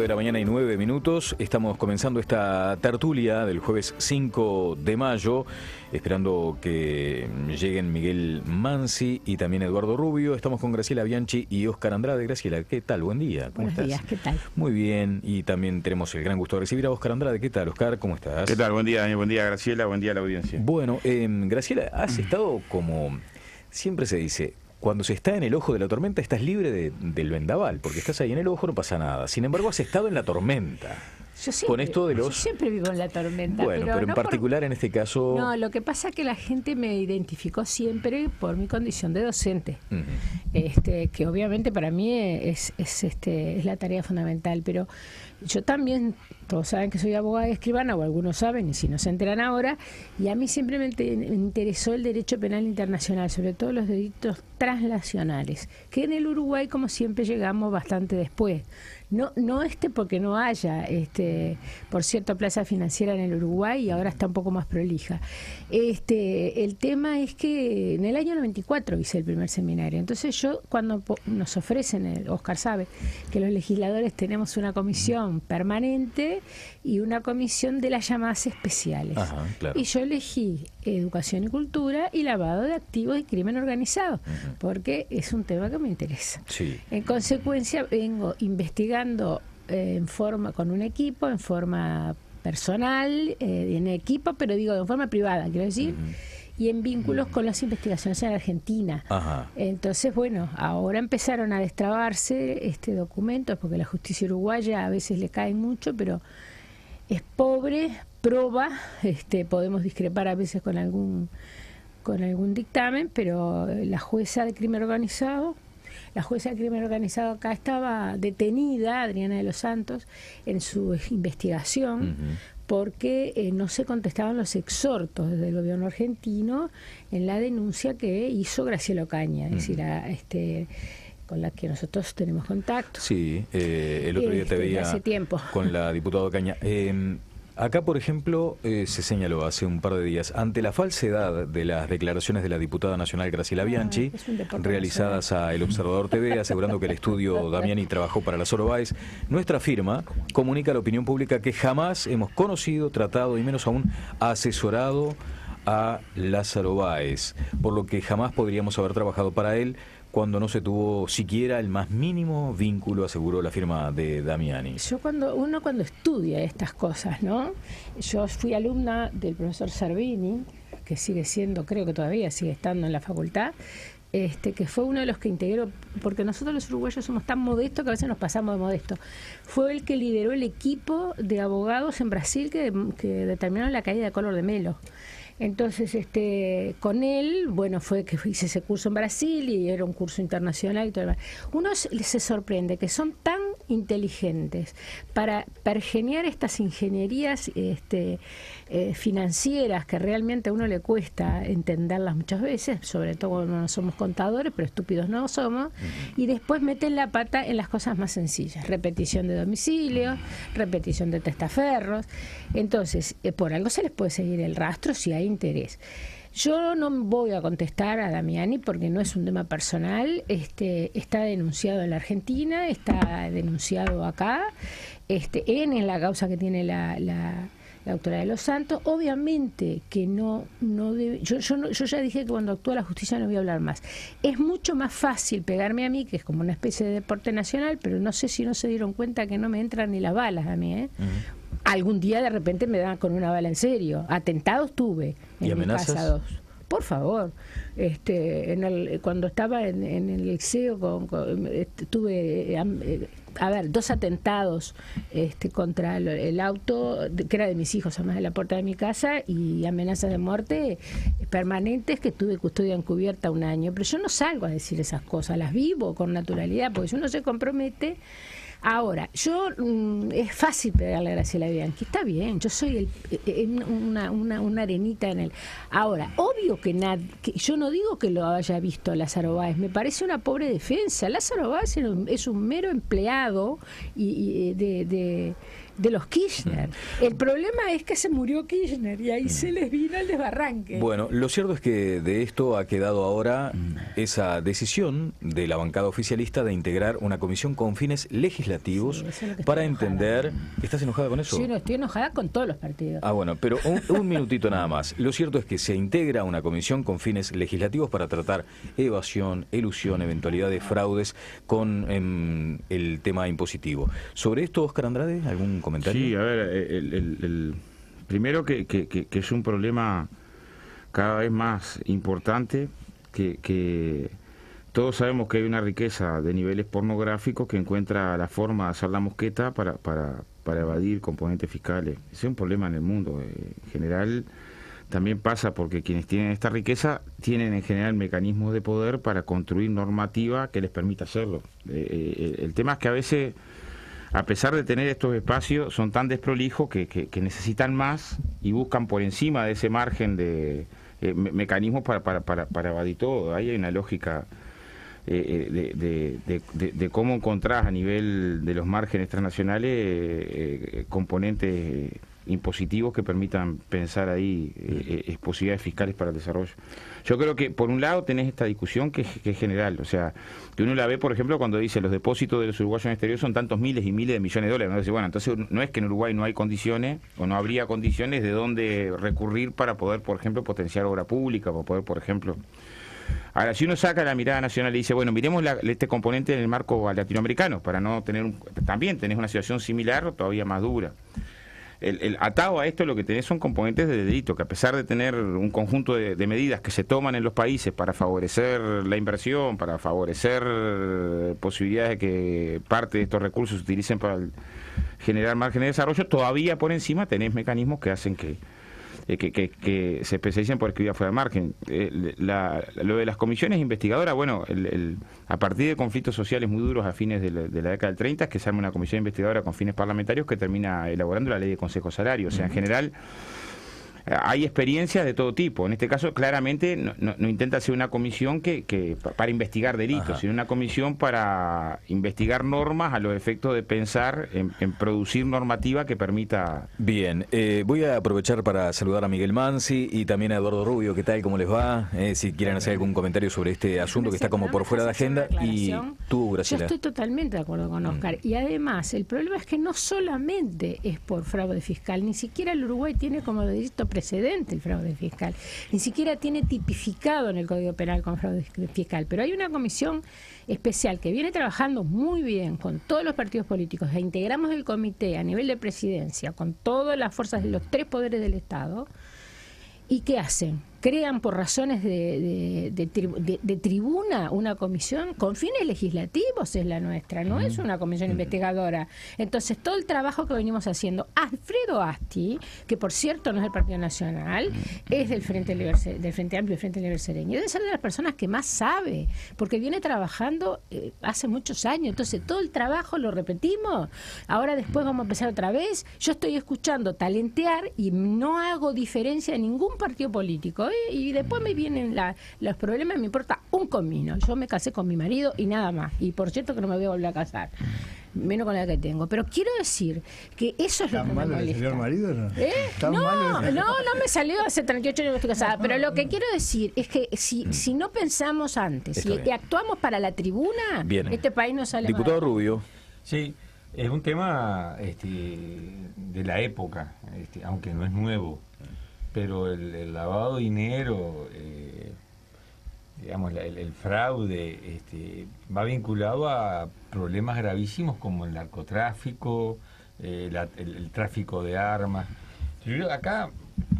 de la mañana y 9 minutos. Estamos comenzando esta tertulia del jueves 5 de mayo, esperando que lleguen Miguel Mansi y también Eduardo Rubio. Estamos con Graciela Bianchi y Óscar Andrade. Graciela, ¿qué tal? Buen día. ¿Cómo estás? Buenos días, ¿qué tal? Muy bien, y también tenemos el gran gusto de recibir a Óscar Andrade. ¿Qué tal, Óscar? ¿Cómo estás? ¿Qué tal? Buen día, Daniel. Buen día, Graciela. Buen día a la audiencia. Bueno, Graciela, has estado como siempre se dice, cuando se está en el ojo de la tormenta estás libre del vendaval, porque estás ahí en el ojo, no pasa nada. Sin embargo, has estado en la tormenta. Yo siempre, con esto de los... yo siempre vivo en la tormenta. Bueno, pero en no particular en este caso... No, lo que pasa es que la gente me identificó siempre por mi condición de docente. Que obviamente para mí es la tarea fundamental, pero yo también, todos saben que soy abogada y escribana, o algunos saben, y si no se enteran ahora, y a mí siempre me interesó el derecho penal internacional, sobre todo los delitos transnacionales, que en el Uruguay, como siempre, llegamos bastante después. No porque no haya, por cierto, plaza financiera en el Uruguay y ahora está un poco más prolija. El tema es que en el año 94 hice el primer seminario. Entonces yo, cuando nos ofrecen, Óscar sabe, que los legisladores tenemos una comisión permanente y una comisión de las llamadas especiales. Ajá, claro. Y yo elegí educación y cultura y lavado de activos y crimen organizado, porque es un tema que me interesa. Sí. En consecuencia, vengo investigando con un equipo, en forma personal, en equipo, pero digo de forma privada, quiero decir, y en vínculos con las investigaciones en Argentina. Ajá. Entonces, bueno, ahora empezaron a destrabarse documentos, porque la justicia uruguaya a veces le cae mucho, pero es pobre, proba, podemos discrepar a veces con algún dictamen, pero la jueza de crimen organizado acá estaba detenida, Adriana de los Santos, en su investigación, porque no se contestaban los exhortos desde el gobierno argentino en la denuncia que hizo Graciela Ocaña, es decir, con la que nosotros tenemos contacto. Sí, el otro día te veía hace tiempo con la diputada Ocaña. Acá, por ejemplo, se señaló hace un par de días, ante la falsedad de las declaraciones de la diputada nacional Graciela Bianchi, realizadas a El Observador TV, asegurando que el estudio Damiani trabajó para la Soro Báez, nuestra firma comunica a la opinión pública que jamás hemos conocido, tratado y menos aún asesorado a Lázaro Báez, por lo que jamás podríamos haber trabajado para él cuando no se tuvo siquiera el más mínimo vínculo, aseguró la firma de Damiani. Uno cuando estudia estas cosas, ¿no? Yo fui alumna del profesor Servini, que sigue siendo, creo que todavía sigue estando en la facultad, que fue uno de los que integró, porque nosotros los uruguayos somos tan modestos que a veces nos pasamos de modestos. Fue el que lideró el equipo de abogados en Brasil que determinaron la caída de Collor de Mello. Entonces, con él, bueno, fue que hice ese curso en Brasil y era un curso internacional y todo lo demás. Uno se sorprende que son tan inteligentes para pergeniar estas ingenierías financieras que realmente a uno le cuesta entenderlas muchas veces, sobre todo cuando no somos contadores, pero estúpidos no somos, y después meten la pata en las cosas más sencillas, repetición de domicilios, repetición de testaferros. Entonces, por algo se les puede seguir el rastro si hay interés. Yo no voy a contestar a Damiani porque no es un tema personal, está denunciado en la Argentina, está denunciado acá, en la causa que tiene la doctora de los Santos. Obviamente que no debe, yo ya dije que cuando actúa la justicia no voy a hablar más. Es mucho más fácil pegarme a mí, que es como una especie de deporte nacional, pero no sé si no se dieron cuenta que no me entran ni las balas a mí, Algún día de repente me dan con una bala en serio. Atentados tuve en mi casa 2. Por favor, cuando estaba en el liceo tuve 2 atentados contra el auto que era de mis hijos, además de la puerta de mi casa, y amenazas de muerte permanentes que tuve custodia encubierta 1 año. Pero yo no salgo a decir esas cosas, las vivo con naturalidad, porque si uno se compromete. Ahora, es fácil pegarle a Graciela Bianchi, está bien, yo soy una arenita en el... Ahora, obvio que yo no digo que lo haya visto Lázaro Báez, me parece una pobre defensa. Lázaro Báez es un mero empleado de los Kirchner. El problema es que se murió Kirchner y ahí se les vino el desbarranque. Bueno, lo cierto es que de esto ha quedado ahora esa decisión de la bancada oficialista de integrar una comisión con fines legislativos Sí, eso es lo que para estoy entender... ¿Estás enojada con eso? Sí, no, estoy enojada con todos los partidos. Ah, bueno, pero un minutito nada más. Lo cierto es que se integra una comisión con fines legislativos para tratar evasión, elusión, eventualidad de fraudes con el tema impositivo. Sobre esto, Óscar Andrade, ¿algún comentario? Sí, a ver, primero que es un problema cada vez más importante, que todos sabemos que hay una riqueza de niveles pornográficos que encuentra la forma de hacer la mosqueta para evadir componentes fiscales. Ese es un problema en el mundo. En general también pasa porque quienes tienen esta riqueza tienen en general mecanismos de poder para construir normativa que les permita hacerlo. El tema es que a veces, a pesar de tener estos espacios, son tan desprolijos que necesitan más y buscan por encima de ese margen de mecanismos para evadir todo. Ahí hay una lógica de cómo encontrás a nivel de los márgenes transnacionales componentes impositivos que permitan pensar ahí posibilidades fiscales para el desarrollo. Yo creo que por un lado tenés esta discusión que es general, o sea, que uno la ve por ejemplo cuando dice los depósitos de los uruguayos en el exterior son tantos miles y miles de millones de dólares, ¿no? Dice, bueno, entonces no es que en Uruguay no hay condiciones o no habría condiciones de dónde recurrir para poder, por ejemplo, potenciar obra pública, para poder, por ejemplo... Ahora, si uno saca la mirada nacional y dice, bueno, miremos este componente en el marco latinoamericano, para no tener también tenés una situación similar o todavía más dura. Atado a esto lo que tenés son componentes de delito, que a pesar de tener un conjunto de medidas que se toman en los países para favorecer la inversión, para favorecer posibilidades de que parte de estos recursos se utilicen para generar margen de desarrollo, todavía por encima tenés mecanismos que hacen que se especialicen por actividad fuera de margen. Lo de las comisiones investigadoras, bueno, a partir de conflictos sociales muy duros a fines de la década del 30, es que se arma una comisión investigadora con fines parlamentarios que termina elaborando la ley de Consejo Salario. O sea, en general hay experiencias de todo tipo. En este caso, claramente, no intenta ser una comisión para investigar delitos, sino una comisión para investigar normas a los efectos de pensar en producir normativa que permita... Bien, voy a aprovechar para saludar a Miguel Mansi y también a Eduardo Rubio. ¿Qué tal? ¿Cómo les va? Si quieren hacer algún comentario sobre este asunto que está como por fuera de agenda. Y tú, Graciela. Yo estoy totalmente de acuerdo con Óscar. Y además, el problema es que no solamente es por fraude fiscal, ni siquiera el Uruguay tiene como delito precedente el fraude fiscal, ni siquiera tiene tipificado en el Código Penal con fraude fiscal, pero hay una comisión especial que viene trabajando muy bien con todos los partidos políticos, e integramos el comité a nivel de presidencia con todas las fuerzas de los tres poderes del Estado. ¿Y qué hacen? Crean por razones de tribuna una comisión con fines legislativos, es la nuestra, no es una comisión investigadora. Entonces, todo el trabajo que venimos haciendo, Alfredo Asti, que por cierto no es del Partido Nacional, es del Frente Amplio y Frente Libre Sereño, debe ser de las personas que más sabe, porque viene trabajando hace muchos años. Entonces, todo el trabajo lo repetimos, ahora después vamos a empezar otra vez. Yo estoy escuchando talentear y no hago diferencia en ningún partido político, y después me vienen los problemas. Me importa un comino. Yo me casé con mi marido y nada más, y por cierto que no me voy a volver a casar, menos con la que tengo, pero quiero decir que eso es lo que me molesta. ¿El marido no? No me salió hace 38 años que estoy casada, pero lo que quiero decir es que si no pensamos antes y actuamos para la tribuna, bien, este país no sale. Diputado mal. Rubio. Sí, es un tema de la época, aunque no es nuevo, pero el lavado de dinero, digamos, el fraude, va vinculado a problemas gravísimos como el narcotráfico, el tráfico de armas. Yo acá,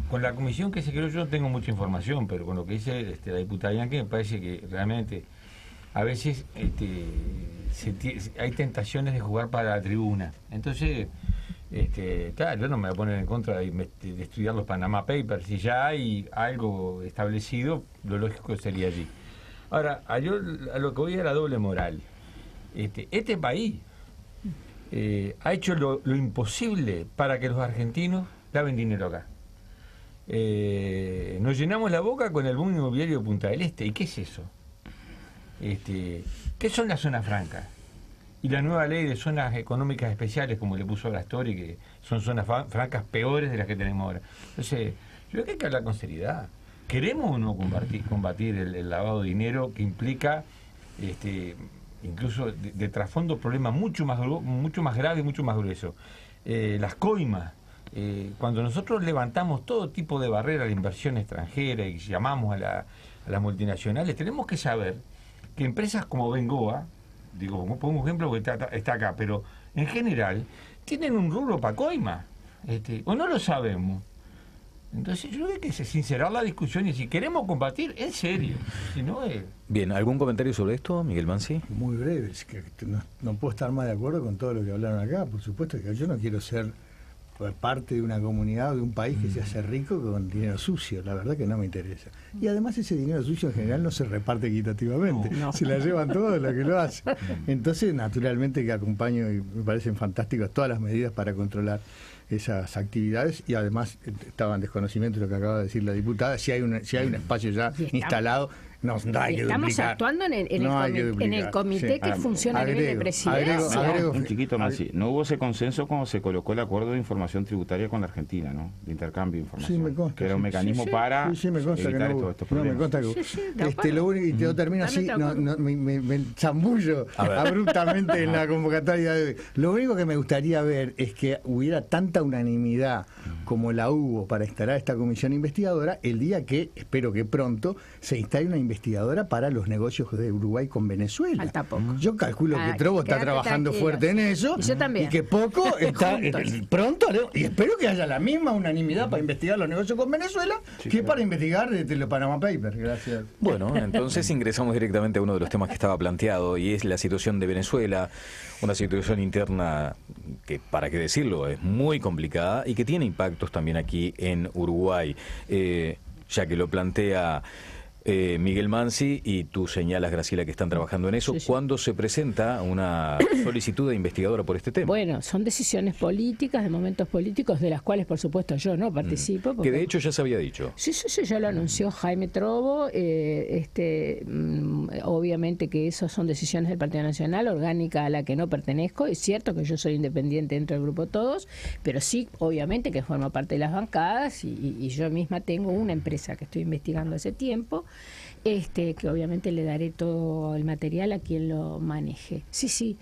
con la comisión que se creó, yo no tengo mucha información, pero con lo que dice la diputada Bianchi, me parece que realmente a veces hay tentaciones de jugar para la tribuna. Entonces, claro, yo no me voy a poner en contra de estudiar los Panama Papers. Si ya hay algo establecido, lo lógico sería allí. Ahora, a lo que voy a la doble moral. Este país ha hecho lo imposible para que los argentinos laven dinero acá. Nos llenamos la boca con el boom inmobiliario de Punta del Este. ¿Y qué es eso? ¿Qué son las zonas francas? y la nueva ley de zonas económicas especiales, como le puso Astori, que son zonas francas peores de las que tenemos ahora. Entonces, yo creo que hay que hablar con seriedad. ¿Queremos o no combatir el lavado de dinero que implica incluso de trasfondo problemas mucho más graves, mucho más gruesos? Las coimas. Cuando nosotros levantamos todo tipo de barreras a la inversión extranjera y llamamos a las multinacionales, tenemos que saber que empresas como Bengoa, digo, pongo un ejemplo porque está acá, pero en general tienen un rubro para coima, o no lo sabemos. Entonces yo creo que hay que sincerar la discusión y si queremos combatir, en serio. Si no es... Bien, ¿algún comentario sobre esto, Miguel Mansi? Muy breve, es que no puedo estar más de acuerdo con todo lo que hablaron acá. Por supuesto que yo no quiero ser parte de una comunidad o de un país que se hace rico con dinero sucio, la verdad que no me interesa. Y además ese dinero sucio en general no se reparte equitativamente, se la llevan todos los que lo hacen. Entonces, naturalmente que acompaño y me parecen fantásticas todas las medidas para controlar esas actividades y además estaba en desconocimiento de lo que acaba de decir la diputada, si hay un espacio ya instalado, no hay que estamos duplicar. Actuando en el comité sí. que funciona a nivel de presidencia. Un chiquito más, sí. No hubo ese consenso cuando se colocó el acuerdo de información tributaria con la Argentina, ¿no? De intercambio de información. Sí, me consta, que era un mecanismo para me consta evitar que no hubo. todos estos problemas. No, me consta que lo único, y te termino así, me zambullo abruptamente en la convocatoria de hoy. Lo único que me gustaría ver es que hubiera tanta unanimidad como la hubo para instalar esta comisión investigadora el día que, espero que pronto, se instale una investigadora para los negocios de Uruguay con Venezuela. Falta poco. Yo calculo que Trovo está trabajando fuerte en eso. Y yo también. Y que poco está pronto, y espero que haya la misma unanimidad para investigar los negocios con Venezuela que para investigar los Panama Papers. Gracias. Bueno, entonces ingresamos directamente a uno de los temas que estaba planteado y es la situación de Venezuela, una situación interna que, para qué decirlo, es muy complicada y que tiene impactos también aquí en Uruguay, ya que lo plantea Miguel Mansi y tú señalas, Graciela, que están trabajando en eso. Sí, sí. ¿Cuándo se presenta una solicitud de investigadora por este tema? Bueno, son decisiones políticas, de momentos políticos, de las cuales, por supuesto, yo no participo. Que de hecho ya se había dicho. Sí, ya lo anunció Jaime Trovo. Obviamente que esas son decisiones del Partido Nacional, orgánica a la que no pertenezco. Es cierto que yo soy independiente dentro del grupo Todos, pero sí, obviamente, que formo parte de las bancadas y yo misma tengo una empresa que estoy investigando hace tiempo. Que obviamente le daré todo el material a quien lo maneje. Sí,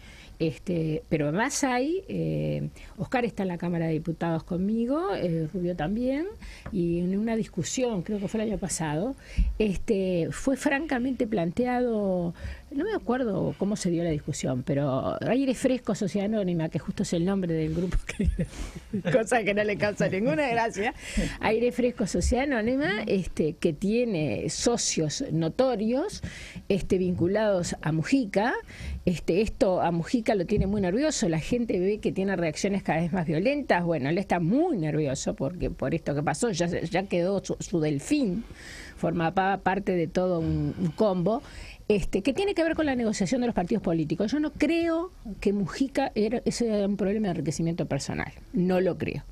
pero además hay, Oscar está en la Cámara de Diputados conmigo, Rubio también, y en una discusión, creo que fue el año pasado, fue francamente planteado, no me acuerdo cómo se dio la discusión, pero Aire Fresco Sociedad Anónima, que justo es el nombre del grupo, cosa que no le causa ninguna gracia, Aire Fresco Sociedad Anónima, que tiene socios notorios vinculados a Mujica. Esto a Mujica lo tiene muy nervioso, la gente ve que tiene reacciones cada vez más violentas. Bueno, él está muy nervioso porque por esto que pasó ya quedó su delfín, formaba parte de todo un combo. Que tiene que ver con la negociación de los partidos políticos. Yo no creo que Mujica ese era un problema de enriquecimiento personal. No lo creo.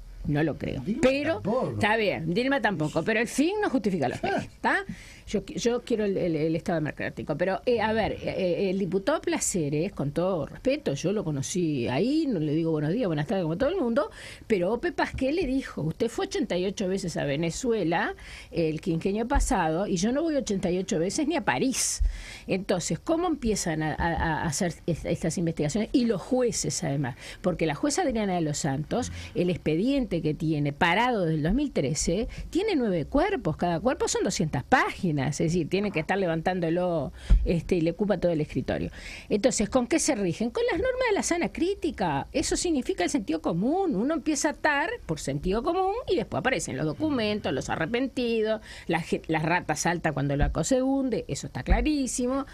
Pero tampoco. Está bien, Dilma tampoco, pero el fin no justifica los medios, ¿está? Yo quiero el Estado democrático, pero a ver, el diputado Placeres, con todo respeto, yo lo conocí ahí, no le digo buenos días, buenas tardes como todo el mundo, pero Ope Pasquel le dijo, usted fue 88 veces a Venezuela el quinquenio pasado y yo no voy 88 veces ni a París. Entonces, ¿cómo empiezan a hacer estas investigaciones? Y los jueces además, porque la jueza Adriana de los Santos, el expediente que tiene parado desde el 2013, tiene 9 cuerpos, cada cuerpo son 200 páginas. Es decir, tiene que estar levantándolo y le ocupa todo el escritorio. Entonces, ¿con qué se rigen? Con las normas de la sana crítica. Eso significa el sentido común. Uno empieza a atar por sentido común y después aparecen los documentos, los arrepentidos, las ratas saltan cuando la cosa se hunde, eso está clarísimo.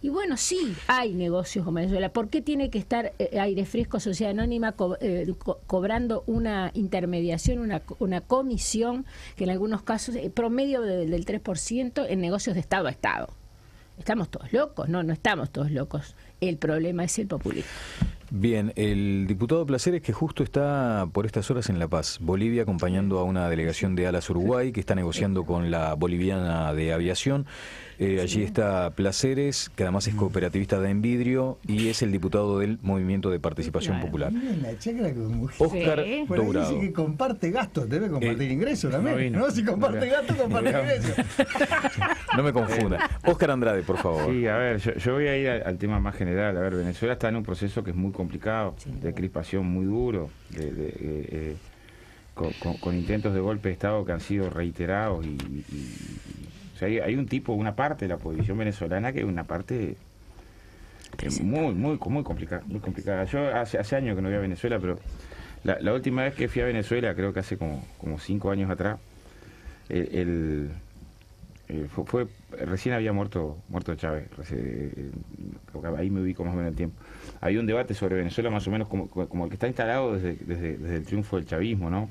Y bueno, sí, hay negocios con Venezuela. ¿Por qué tiene que estar Aire Fresco Sociedad Anónima cobrando una intermediación, una comisión que en algunos casos promedio del 3% en negocios de Estado a Estado? ¿Estamos todos locos? No estamos todos locos. El problema es el populismo. Bien, el diputado Placeres, que justo está por estas horas en La Paz, Bolivia, acompañando a una delegación de Alas Uruguay que está negociando con la boliviana de aviación. Allí está Placeres, que además es cooperativista de Envidrio y es el diputado del Movimiento de Participación Popular. Óscar Por ahí Dourado. dice que comparte gastos, debe compartir ingresos también. No, si comparte gastos, comparte ingresos. No me confunda. Óscar Andrade, por favor. Sí, a ver, yo voy a ir al tema más general. A ver, Venezuela está en un proceso que es muy complicado, de crispación muy duro, con intentos de golpe de Estado que han sido reiterados o sea, hay un tipo, una parte de la oposición venezolana que es una parte muy complicada, muy complicada. Yo hace años que no voy a Venezuela, pero la última vez que fui a Venezuela, creo que hace como 5 años atrás, recién había muerto Chávez, ahí me ubico más o menos el tiempo. Había un debate sobre Venezuela más o menos como el que está instalado desde el triunfo del chavismo, ¿no?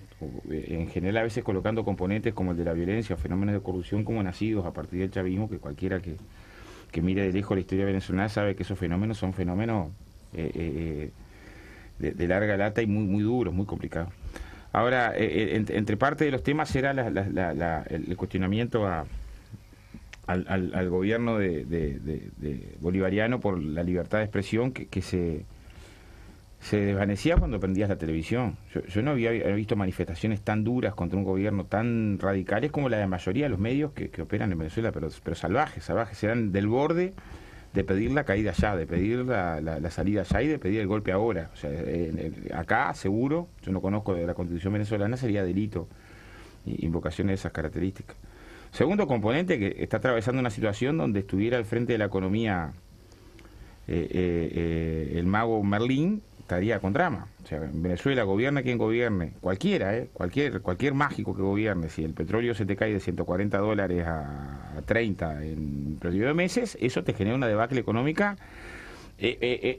En general a veces colocando componentes como el de la violencia o fenómenos de corrupción como nacidos a partir del chavismo, que cualquiera que mire de lejos la historia venezolana sabe que esos fenómenos son fenómenos de larga lata y muy duros, muy complicados. Ahora, entre parte de los temas era el cuestionamiento al gobierno de bolivariano por la libertad de expresión que se desvanecía cuando prendías la televisión. Yo no había visto manifestaciones tan duras contra un gobierno tan radicales como la de la mayoría de los medios que operan en Venezuela, pero salvajes, eran del borde de pedir la caída ya, de pedir la salida ya y de pedir el golpe ahora. O sea, acá seguro, yo no conozco de la Constitución venezolana, sería delito invocaciones de esas características. Segundo componente, que está atravesando una situación donde estuviera al frente de la economía el mago Merlín, estaría con drama. O sea, en Venezuela gobierne quien gobierne, cualquiera, cualquier mágico que gobierne, si el petróleo se te cae de $140 a 30 en un periodo de meses, eso te genera una debacle económica,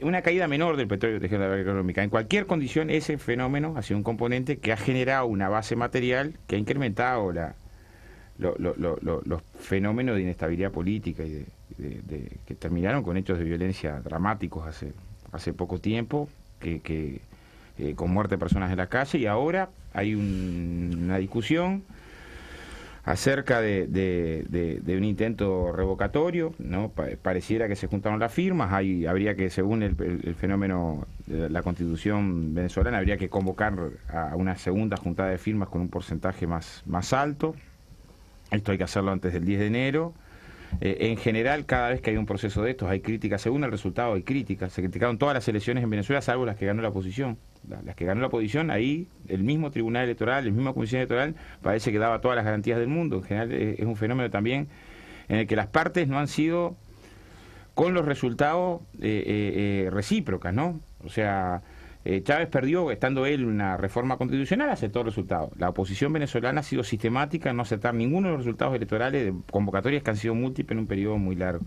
una caída menor del petróleo te genera una debacle económica. En cualquier condición, ese fenómeno ha sido un componente que ha generado una base material que ha incrementado los fenómenos de inestabilidad política y que terminaron con hechos de violencia dramáticos hace poco tiempo, con muerte de personas en la calle, y ahora hay una discusión acerca de un intento revocatorio, ¿no? Pareciera que se juntaron las firmas, habría que, según el fenómeno de la Constitución venezolana, habría que convocar a una segunda juntada de firmas con un porcentaje más alto. Esto hay que hacerlo antes del 10 de enero. En general, cada vez que hay un proceso de estos hay críticas. Según el resultado hay críticas. Se criticaron todas las elecciones en Venezuela, salvo las que ganó la oposición. Las que ganó la oposición, ahí el mismo Tribunal Electoral, el mismo Comisión Electoral, parece que daba todas las garantías del mundo. En general es un fenómeno también en el que las partes no han sido con los resultados recíprocas, ¿no? O sea, Chávez perdió, estando él una reforma constitucional, aceptó el resultado. La oposición venezolana ha sido sistemática en no aceptar ninguno de los resultados electorales de convocatorias que han sido múltiples en un periodo muy largo.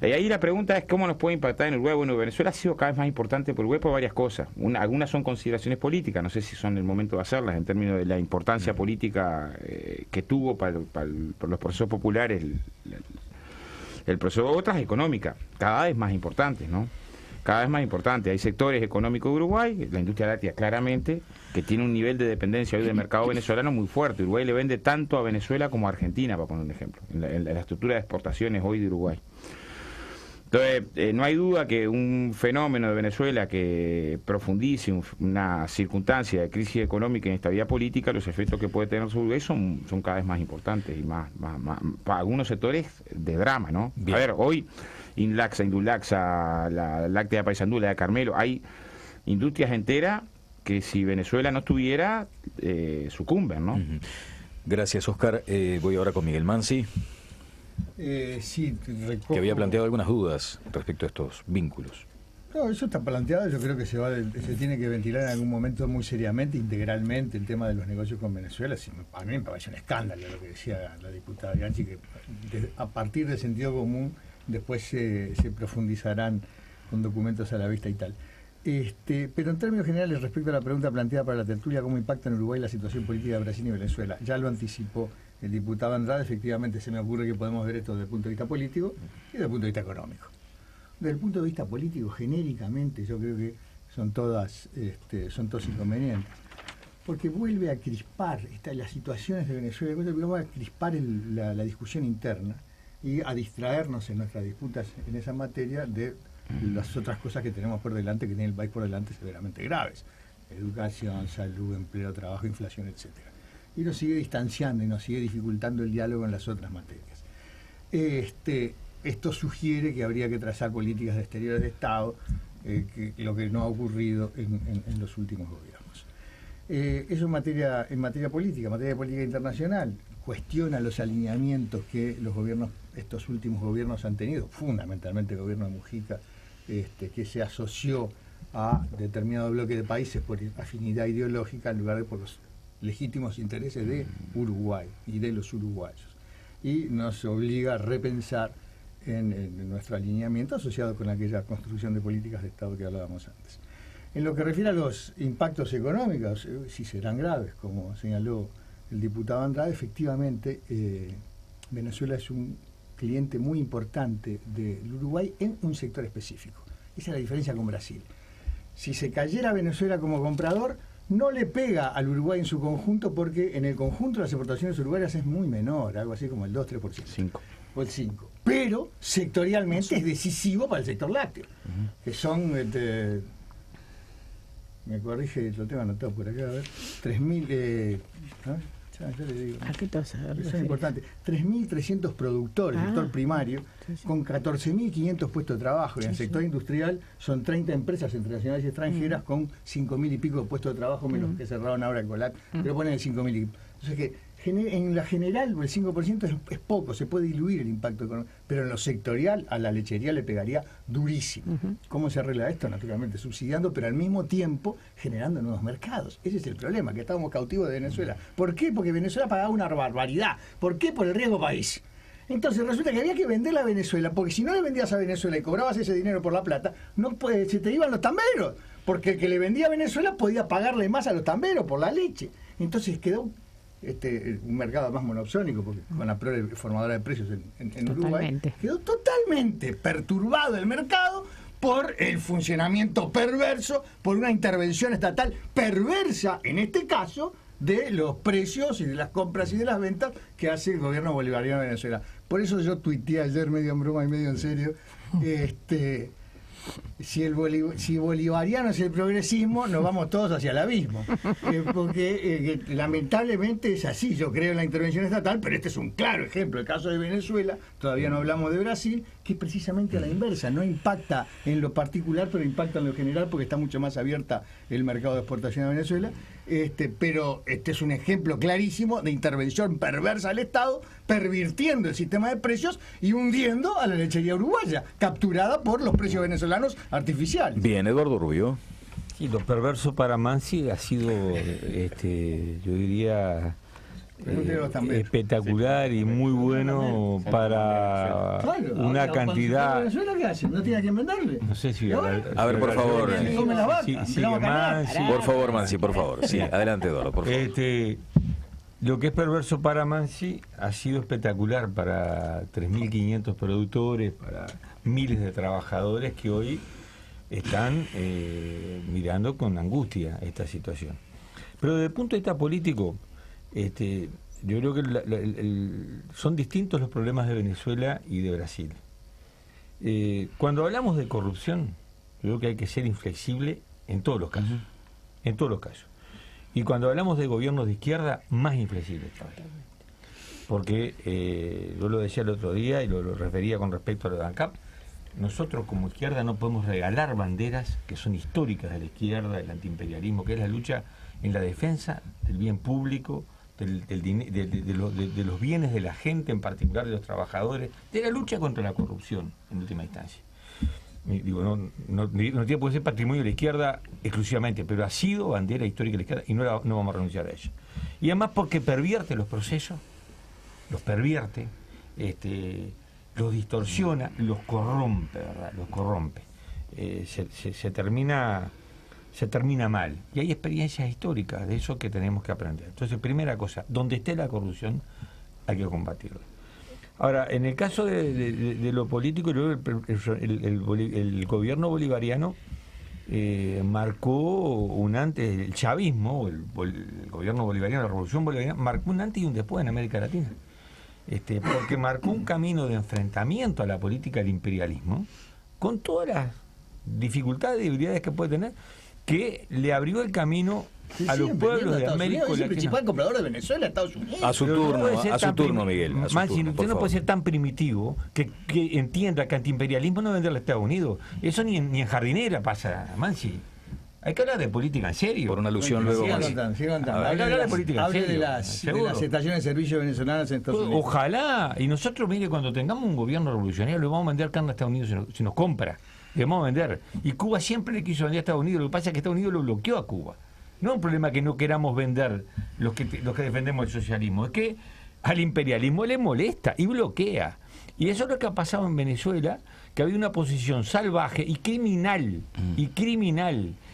Ahí la pregunta es cómo nos puede impactar en Uruguay. Bueno, Venezuela ha sido cada vez más importante por Uruguay por varias cosas. Algunas son consideraciones políticas, no sé si son el momento de hacerlas, en términos de la importancia política que tuvo para los procesos populares el proceso. Otras económicas, cada vez más importantes, ¿no? Cada vez más importante. Hay sectores económicos de Uruguay, la industria láctea claramente, que tiene un nivel de dependencia hoy del mercado venezolano muy fuerte. Uruguay le vende tanto a Venezuela como a Argentina, para poner un ejemplo, en la estructura de exportaciones hoy de Uruguay. Entonces, no hay duda que un fenómeno de Venezuela que profundice una circunstancia de crisis económica e inestabilidad política, los efectos que puede tener sobre Uruguay son cada vez más importantes y más para algunos sectores de drama, ¿no? Bien. A ver, hoy Indulaxa, la láctea de Paysandú, la de Carmelo, hay industrias enteras que si Venezuela no estuviera, sucumben, ¿no? Gracias, Óscar. Voy ahora con Miguel Mansi. Sí, que había planteado algunas dudas respecto a estos vínculos. No, eso está planteado, yo creo que se tiene que ventilar en algún momento muy seriamente, integralmente, el tema de los negocios con Venezuela. A mí me parece un escándalo lo que decía la diputada Bianchi, que a partir del sentido común después se profundizarán con documentos a la vista y tal. Pero en términos generales, respecto a la pregunta planteada para la tertulia, ¿cómo impacta en Uruguay la situación política de Brasil y Venezuela? Ya lo anticipó el diputado Andrade. Efectivamente se me ocurre que podemos ver esto desde el punto de vista político y desde el punto de vista económico. Desde el punto de vista político, genéricamente, yo creo que son todos inconvenientes. Porque vuelve a crispar las situaciones de Venezuela, vuelve a crispar la discusión interna y a distraernos en nuestras disputas en esa materia de las otras cosas que tenemos por delante, que tiene el país por delante severamente graves: educación, salud, empleo, trabajo, inflación, etcétera. Y nos sigue distanciando y nos sigue dificultando el diálogo en las otras materias. Esto sugiere que habría que trazar políticas de exteriores de Estado, lo que no ha ocurrido en los últimos gobiernos. Eso en materia política. En materia de política internacional, cuestiona los alineamientos que estos últimos gobiernos han tenido, fundamentalmente el gobierno de Mujica, que se asoció a determinado bloque de países por afinidad ideológica en lugar de por los legítimos intereses de Uruguay y de los uruguayos. Y nos obliga a repensar en nuestro alineamiento asociado con aquella construcción de políticas de Estado que hablábamos antes. En lo que refiere a los impactos económicos, si serán graves, como señaló el diputado Andrade, efectivamente Venezuela es un cliente muy importante del Uruguay en un sector específico. Esa es la diferencia con Brasil. Si se cayera Venezuela como comprador, no le pega al Uruguay en su conjunto, porque en el conjunto las exportaciones uruguayas es muy menor, algo así como el 2-3%. 5. O el 5%. Pero sectorialmente es decisivo para el sector lácteo, que son... me corrige, lo tengo anotado por acá, a ver, 3.000, ya le digo. ¿A qué cosa? Eso es importante. 3.300 productores del sector primario, con 14.500 puestos de trabajo. Y en el sector industrial son 30 empresas internacionales y extranjeras con 5.000 y pico de puestos de trabajo, menos que cerraron ahora el Colat, pero ponen el 5.000 y pico. Entonces que en la general el 5% es poco, se puede diluir el impacto económico, pero en lo sectorial a la lechería le pegaría durísimo. ¿Cómo se arregla esto? Naturalmente subsidiando, pero al mismo tiempo generando nuevos mercados. Ese es el problema, que estamos cautivos de Venezuela. ¿Por qué? Porque Venezuela pagaba una barbaridad. ¿Por qué? Por el riesgo país. Entonces resulta que había que venderla a Venezuela, porque si no le vendías a Venezuela y cobrabas ese dinero por la plata, se te iban los tamberos, porque el que le vendía a Venezuela podía pagarle más a los tamberos por la leche. Entonces quedó un mercado más monopsónico, porque con la formadora de precios en Uruguay, quedó totalmente perturbado el mercado por el funcionamiento perverso, por una intervención estatal perversa, en este caso, de los precios y de las compras y de las ventas que hace el gobierno bolivariano de Venezuela. Por eso yo tuiteé ayer, medio en broma y medio en serio, si bolivariano es el progresismo, nos vamos todos hacia el abismo. Porque lamentablemente es así. Yo creo en la intervención estatal, pero este es un claro ejemplo. El caso de Venezuela, todavía no hablamos de Brasil, que es precisamente a la inversa. No impacta en lo particular, pero impacta en lo general, porque está mucho más abierta el mercado de exportación de Venezuela. Pero este es un ejemplo clarísimo de intervención perversa del Estado, pervirtiendo el sistema de precios y hundiendo a la lechería uruguaya, capturada por los precios venezolanos artificiales. Bien, Eduardo Rubio. Sí, lo perverso para Mansi ha sido, yo diría, espectacular y muy bueno para una cantidad. ¿Venezuela qué hacen? ¿No tiene a quién venderle? No sé si... A ver, por favor. Por favor, Mansi, por favor. Sí, adelante, Eduardo, por favor. Lo que es perverso para Mansi ha sido espectacular para 3.500 productores, para miles de trabajadores que hoy están mirando con angustia esta situación. Pero desde el punto de vista político, yo creo que son distintos los problemas de Venezuela y de Brasil. Cuando hablamos de corrupción, yo creo que hay que ser inflexible en todos los casos. En todos los casos. Y cuando hablamos de gobiernos de izquierda, más inflexible todavía. Porque yo lo decía el otro día y lo refería con respecto a lo de ANCAP, nosotros como izquierda no podemos regalar banderas que son históricas de la izquierda, del antiimperialismo, que es la lucha en la defensa del bien público, de los bienes de la gente, en particular de los trabajadores, de la lucha contra la corrupción, en última instancia. Digo, no tiene por qué ser patrimonio de la izquierda exclusivamente, pero ha sido bandera histórica de la izquierda y no vamos a renunciar a ella. Y además porque pervierte los procesos, los pervierte, los distorsiona, los corrompe, ¿verdad? Los corrompe. Se termina mal. Y hay experiencias históricas de eso que tenemos que aprender. Entonces, primera cosa, donde esté la corrupción, hay que combatirla. Ahora, en el caso de lo político, el gobierno bolivariano marcó un antes, el chavismo, el gobierno bolivariano, la revolución bolivariana, marcó un antes y un después en América Latina. Porque marcó un camino de enfrentamiento a la política del imperialismo, con todas las dificultades y debilidades que puede tener, que le abrió el camino a los pueblos de América Latina. Es el principal comprador de Venezuela, Estados Unidos. A su turno, Miguel. Usted no puede ser tan primitivo que entienda que antiimperialismo no es venderle a Estados Unidos. Eso ni en jardinera pasa, Mansi. Hay que hablar de política en serio. Por una alusión luego. Sigan contando. Hay que hablar de política en serio. De las estaciones de servicio venezolanas en Estados Unidos. Ojalá. Y nosotros, mire, cuando tengamos un gobierno revolucionario, le vamos a vender carne a Estados Unidos si nos compra. Le vamos a vender. Y Cuba siempre le quiso vender a Estados Unidos. Lo que pasa es que Estados Unidos lo bloqueó a Cuba. No es un problema que no queramos vender los que defendemos el socialismo. Es que al imperialismo le molesta y bloquea. Y eso es lo que ha pasado en Venezuela, que había una posición salvaje y criminal,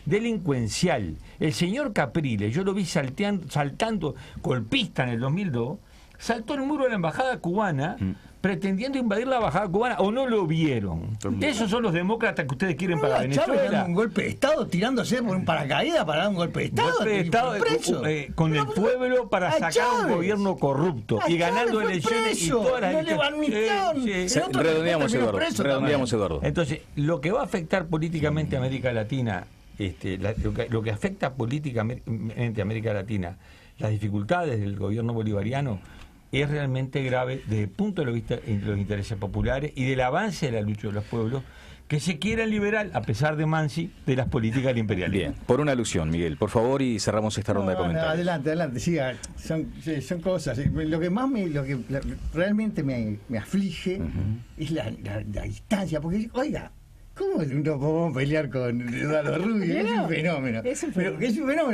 delincuencial. El señor Capriles, yo lo vi saltando golpista en el 2002, saltó el muro de la embajada cubana pretendiendo invadir la embajada cubana, ¿o no lo vieron? Esos son los demócratas que ustedes quieren para Venezuela. Dando un golpe de Estado, tirándose por un paracaídas para dar un golpe de Estado. Golpe de Estado con el pueblo para sacar un gobierno corrupto y ganando elecciones y todas las redondeamos, Eduardo. Entonces, lo que va a afectar políticamente a América Latina, lo que afecta políticamente a América Latina, las dificultades del gobierno bolivariano, es realmente grave desde el punto de vista de los intereses populares y del avance de la lucha de los pueblos que se quieran liberar, a pesar de Mansi, de las políticas del imperialismo. Bien, por una alusión, Miguel, por favor, y cerramos esta ronda de comentarios. Adelante, siga. Son cosas. Lo que realmente me aflige es la distancia, porque, oiga, ¿cómo no podemos pelear con Eduardo Rubio? Es un fenómeno.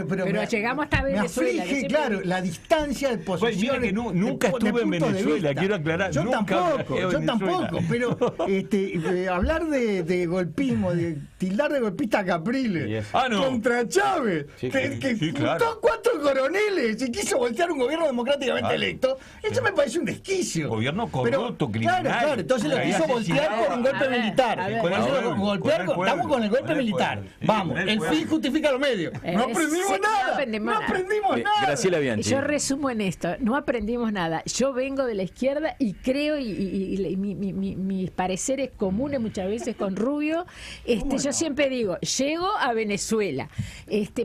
Pero llegamos hasta Venezuela. Me aflige, claro, la distancia de posiciones. Mira que nunca estuve en Venezuela, quiero aclarar. Yo tampoco, pero hablar de golpismo, de tildar de golpista a Capriles contra Chávez, que juntó 4 coroneles y quiso voltear un gobierno democráticamente electo, eso me parece un desquicio. Gobierno corrupto, criminal. Claro, entonces lo quiso voltear por un golpe militar. Estamos con el golpe militar. Vamos, el fin justifica los medios. No aprendimos nada. Graciela Bianchi. Yo resumo en esto, no aprendimos nada. Yo vengo de la izquierda y creo, y mis pareceres comunes muchas veces con Rubio, yo siempre digo, llego a Venezuela,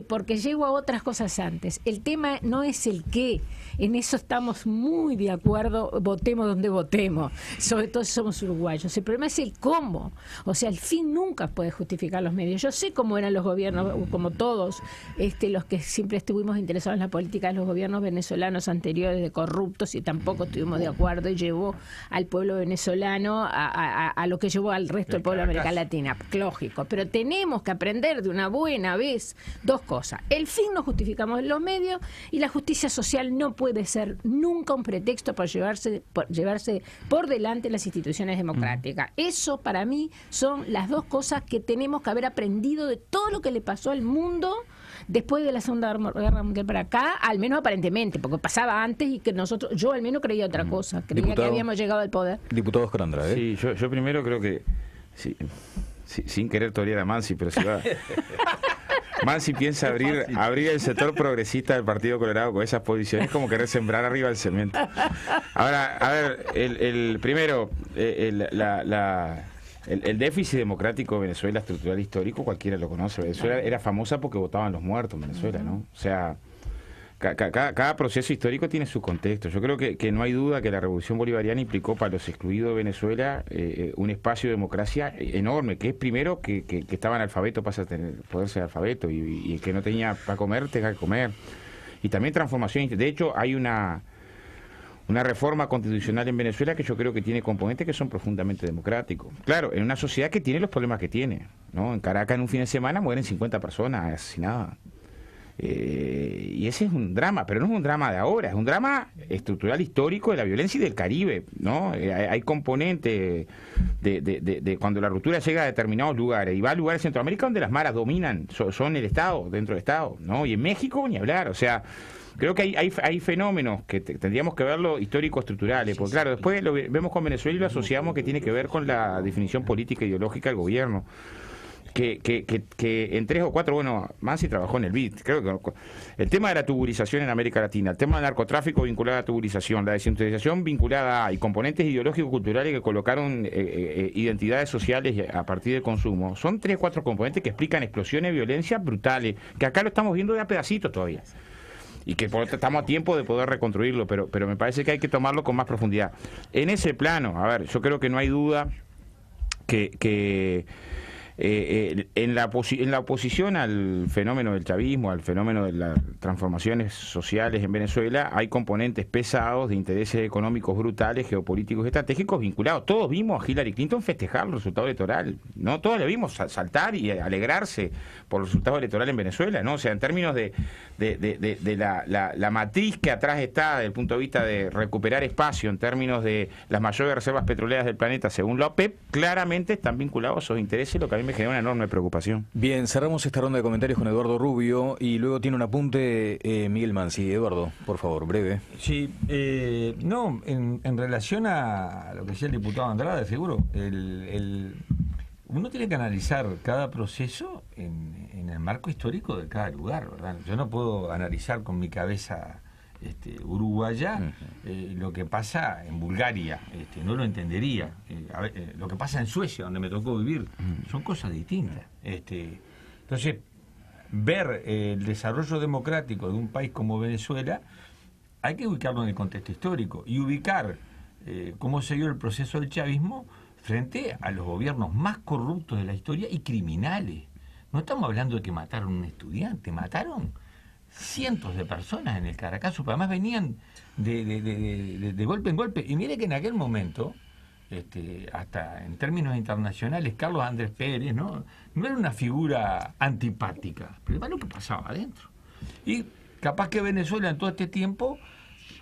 porque llego a otras cosas antes. El tema no es el qué, en eso estamos muy de acuerdo, votemos donde votemos, sobre todo si somos uruguayos. El problema es el cómo, o sea, el fin nunca puede justificar los medios. Yo sé cómo eran los gobiernos, como todos los que siempre estuvimos interesados en la política de los gobiernos venezolanos anteriores, de corruptos, y tampoco estuvimos de acuerdo, y llevó al pueblo venezolano a lo que llevó al resto del pueblo de América Latina. Lógico, pero tenemos que aprender de una buena vez 2 cosas. El fin no justificamos en los medios, y la justicia social no puede ser nunca un pretexto para llevarse por delante las instituciones democráticas. Eso para mí son las 2 cosas que tenemos que haber aprendido de todo lo que le pasó al mundo después de la Segunda Guerra Mundial para acá, al menos aparentemente, porque pasaba antes y que yo al menos creía otra cosa, creía que habíamos llegado al poder. Diputado Escrandra, Sí, yo primero creo que, sin querer torear a Mansi, pero si va... Mansi piensa abrir el sector progresista del Partido Colorado con esas posiciones, como querer sembrar arriba el cemento. Ahora, a ver, primero, el déficit democrático de Venezuela, estructural histórico, cualquiera lo conoce. Venezuela era famosa porque votaban los muertos en Venezuela, ¿no? O sea, cada proceso histórico tiene su contexto. Yo creo que no hay duda que la revolución bolivariana implicó para los excluidos de Venezuela un espacio de democracia enorme, que es primero que estaba analfabeto pasa a poder ser alfabeto, y el que no tenía para comer tenga que comer. Y también transformación. De hecho, hay una reforma constitucional en Venezuela que yo creo que tiene componentes que son profundamente democráticos. Claro, en una sociedad que tiene los problemas que tiene, ¿no? En Caracas, en un fin de semana, mueren 50 personas asesinadas. Y ese es un drama, pero no es un drama de ahora, es un drama estructural histórico de la violencia y del Caribe, ¿no? Hay componentes de cuando la ruptura llega a determinados lugares, y va a lugares de Centroamérica donde las maras dominan, son el Estado, dentro del Estado, ¿no? Y en México ni hablar, o sea, creo que hay fenómenos que tendríamos que verlo histórico-estructurales, porque claro, después lo vemos con Venezuela y lo asociamos que tiene que ver con la definición política e ideológica del gobierno. que en 3 o 4, bueno, Mansi trabajó en el BID, creo que el tema de la tuburización en América Latina, el tema del narcotráfico vinculado a la tuburización, la desindustrialización vinculada a y componentes ideológicos culturales que colocaron identidades sociales a partir del consumo, son 3 o 4 componentes que explican explosiones de violencia brutales, que acá lo estamos viendo de a pedacitos todavía. Y que estamos a tiempo de poder reconstruirlo, pero me parece que hay que tomarlo con más profundidad. En ese plano, a ver, yo creo que no hay duda que en la oposición al fenómeno del chavismo, al fenómeno de las transformaciones sociales en Venezuela, hay componentes pesados de intereses económicos brutales, geopolíticos, estratégicos vinculados. Todos vimos a Hillary Clinton festejar el resultado electoral, ¿no? Todos le vimos saltar y alegrarse por el resultado electoral en Venezuela, ¿no? O sea, en términos de la matriz que atrás está desde el punto de vista de recuperar espacio, en términos de las mayores reservas petroleras del planeta, según la OPEP, claramente están vinculados a esos intereses, lo que a mí me genera una enorme preocupación. Bien, cerramos esta ronda de comentarios con Eduardo Rubio y luego tiene un apunte Miguel Mansi. Eduardo, por favor, breve. Sí, no, en relación a lo que decía el diputado Andrade, seguro, uno tiene que analizar cada proceso en el marco histórico de cada lugar, ¿verdad? Yo no puedo analizar con mi cabeza uruguaya lo que pasa en Bulgaria, no lo entendería. Lo que pasa en Suecia, donde me tocó vivir, son cosas distintas. Entonces, ver el desarrollo democrático de un país como Venezuela, hay que ubicarlo en el contexto histórico y ubicar cómo se dio el proceso del chavismo frente a los gobiernos más corruptos de la historia y criminales. No estamos hablando de que mataron a un estudiante, mataron cientos de personas en el Caracazo, pero además venían de golpe en golpe. Y mire que en aquel momento, hasta en términos internacionales, Carlos Andrés Pérez no era una figura antipática, pero es lo que pasaba adentro. Y capaz que Venezuela en todo este tiempo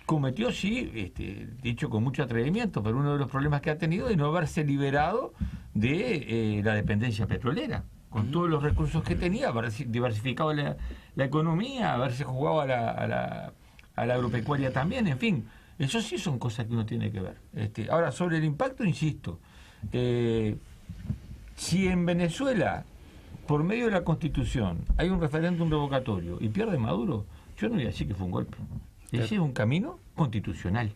cometió, sí, dicho con mucho atrevimiento, pero uno de los problemas que ha tenido es no haberse liberado de la dependencia petrolera, con todos los recursos que tenía, haber diversificado la economía, haberse jugado a la agropecuaria también, en fin, eso sí son cosas que uno tiene que ver. Ahora, sobre el impacto, insisto, si en Venezuela, por medio de la Constitución, hay un referéndum revocatorio y pierde Maduro, yo no voy a decir que fue un golpe. Ese es un camino constitucional.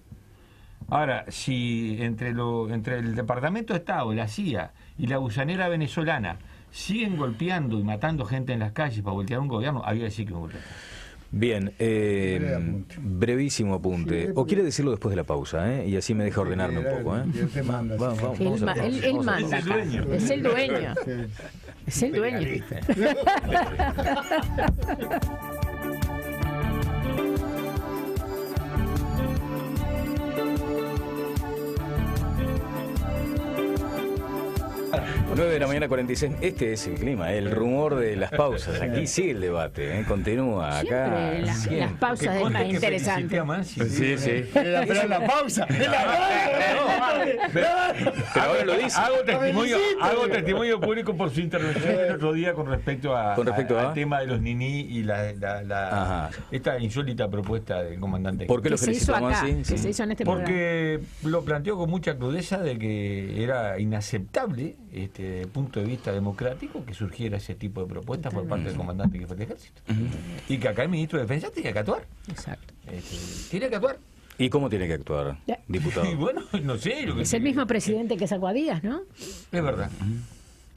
Ahora, si entre el Departamento de Estado, la CIA y la gusanera venezolana siguen golpeando y matando gente en las calles para voltear un gobierno, había que decir que un golpe. Bien, brevísimo apunte. O quiere decirlo después de la pausa, y así me deja ordenarme un poco. Él manda acá. Es el dueño. Es el dueño. 9 de la mañana 46. Este es el clima, el rumor de las pausas. Aquí sigue el debate, continúa acá. Siempre las pausas es más interesante. Sí, sí. Pero la pausa. Pero ahora lo dice. Hago testimonio público por su intervención el otro día con respecto al tema de los niní y esta insólita propuesta del comandante. ¿Por qué lo felicitó Mansi? Que se hizo en este Porque lo planteó con mucha crudeza de que era inaceptable desde el punto de vista democrático que surgiera ese tipo de propuestas por parte del comandante que fue del ejército. Y que acá el ministro de Defensa tenía que actuar. Exacto. Tiene que actuar. ¿Y cómo tiene que actuar, diputado? Y bueno, no sé. Es el mismo presidente que sacó a Díaz, ¿no? Es verdad.